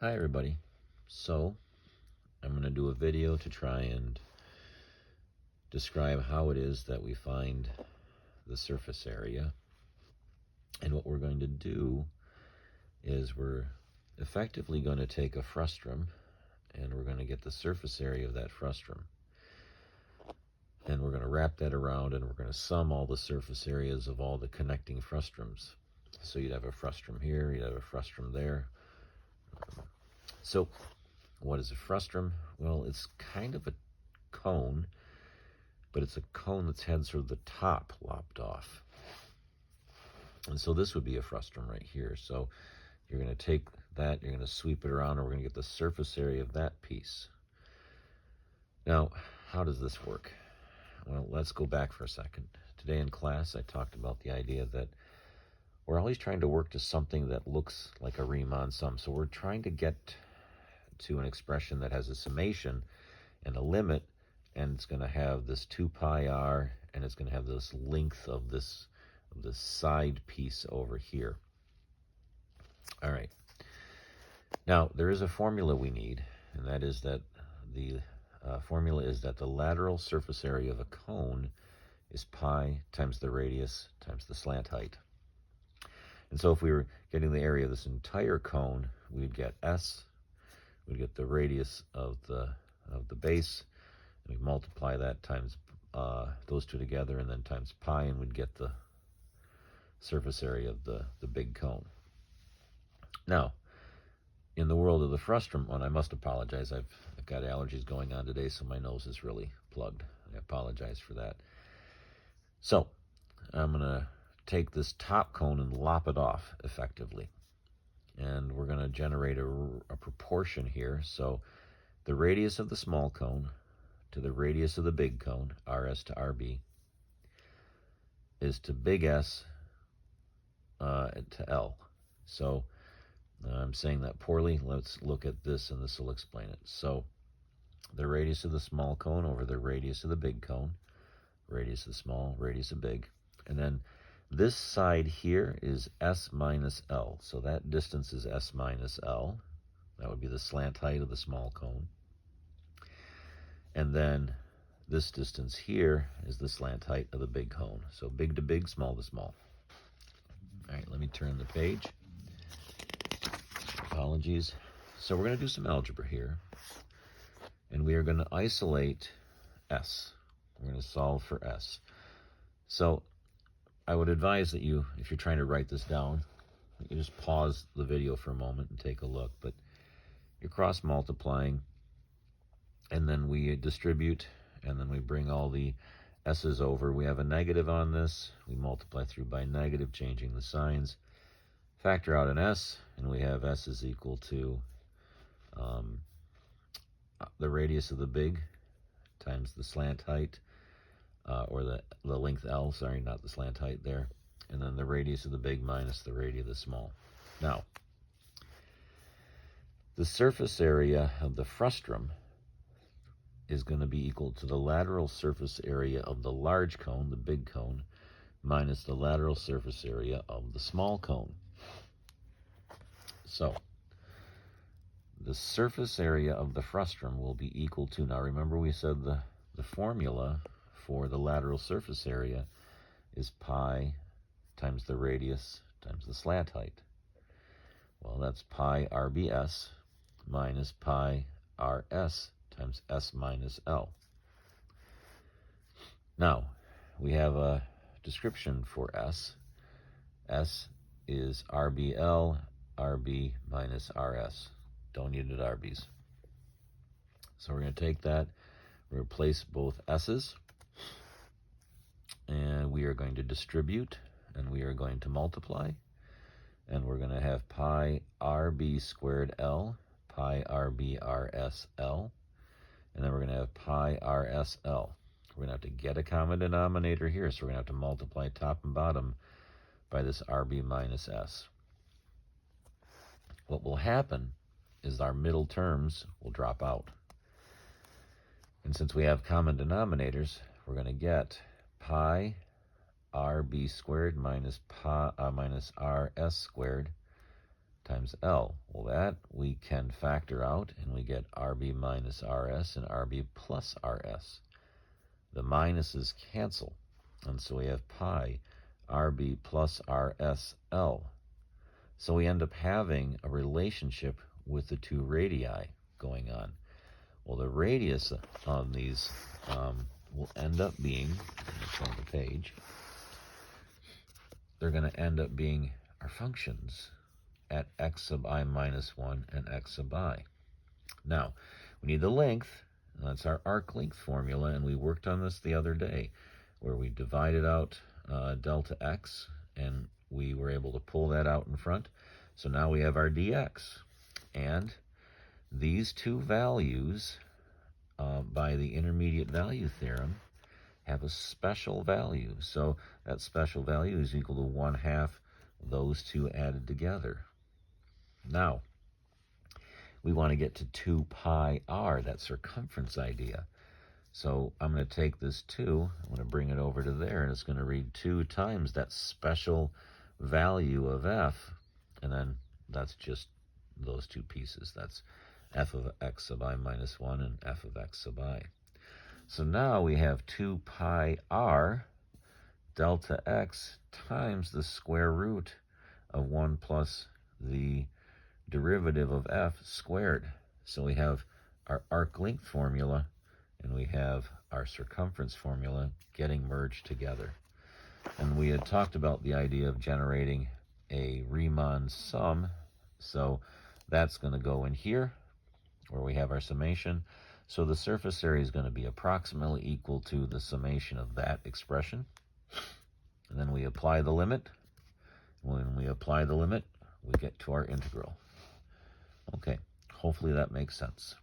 Hi everybody. So I'm going to do a video to try and describe how it is that we find the surface area. And what we're going to do is we're effectively going to take a frustrum and we're going to get the surface area of that frustrum. And we're going to wrap that around and we're going to sum all the surface areas of all the connecting frustrums. So you'd have a frustrum here, you'd have a frustrum there. So what is a frustrum? Well, it's kind of a cone, but it's a cone that's had sort of the top lopped off. And so this would be a frustrum right here. So you're going to take that, you're going to sweep it around, and we're going to get the surface area of that piece. Now, how does this work? Well, let's go back for a second. Today in class, I talked about the idea that we're always trying to work to something that looks like a Riemann sum. So we're trying to get to an expression that has a summation and a limit, and it's going to have this 2 pi r, and it's going to have this length of this side piece over here. All right. Now, there is a formula we need, and that is that the formula is that the lateral surface area of a cone is pi times the radius times the slant height. And so if we were getting the area of this entire cone, we'd get S, we'd get the radius of the base, and we'd multiply that times those two together, and then times pi, and we'd get the surface area of the big cone. Now, in the world of the frustrum, and I must apologize, I've got allergies going on today, so my nose is really plugged. I apologize for that. So I'm going to take this top cone and lop it off effectively. And we're going to generate a proportion here. So the radius of the small cone to the radius of the big cone, RS to RB, is to big S to L. So I'm saying that poorly. Let's look at this, and this will explain it. So the radius of the small cone over the radius of the big cone, radius of the small, radius of big. And then this side here is S minus L. So that distance is S minus L. That would be the slant height of the small cone. And then this distance here is the slant height of the big cone. So big to big, small to small. All right, let me turn the page. Apologies. So we're going to do some algebra here. And we are going to isolate S. We're going to solve for S. So I would advise that you, if you're trying to write this down, you just pause the video for a moment and take a look. But you're cross multiplying, and then we distribute, and then we bring all the S's over. We have a negative on this. We multiply through by negative, changing the signs. Factor out an S, and we have S is equal to the radius of the big times the slant height, or the length L, sorry, not the slant height there, and then the radius of the big minus the radius of the small. Now, the surface area of the frustrum is going to be equal to the lateral surface area of the large cone, the big cone, minus the lateral surface area of the small cone. So the surface area of the frustrum will be equal to, now remember we said the formula for the lateral surface area is pi times the radius times the slant height. Well, that's pi RBS minus pi RS times S minus L. Now, we have a description for S. S is RBL, RB minus RS. Don't need it RBs. So we're going to take that, replace both S's, and we are going to distribute, and we are going to multiply, and we're going to have pi RB squared L, pi RB RS L, and then we're going to have pi RS L. We're going to have to get a common denominator here, so we're going to have to multiply top and bottom by this RB minus S. What will happen is our middle terms will drop out. And since we have common denominators, we're going to get pi RB squared minus rs squared times L. Well, that we can factor out, and we get RB minus RS and RB plus RS. The minuses cancel, and so we have pi RB plus RSL. So we end up having a relationship with the two radii going on. Well, the radius of these will end up being, let's turn the page, they're going to end up being our functions at x sub I minus 1 and x sub I. Now, we need the length. That's our arc length formula, and we worked on this the other day, where we divided out delta x, and we were able to pull that out in front. So now we have our dx. And these two values, by the intermediate value theorem, have a special value. So that special value is equal to 1/2 those two added together. Now, we want to get to 2 pi r, that circumference idea. So I'm going to take this 2, I'm going to bring it over to there, and it's going to read 2 times that special value of f, and then that's just those two pieces. That's f of x sub I minus 1 and f of x sub I. So now we have 2 pi r delta x times the square root of 1 plus the derivative of f squared. So we have our arc length formula and we have our circumference formula getting merged together. And we had talked about the idea of generating a Riemann sum. So that's going to go in here where we have our summation. So the surface area is going to be approximately equal to the summation of that expression. And then we apply the limit. When we apply the limit, we get to our integral. Okay, hopefully that makes sense.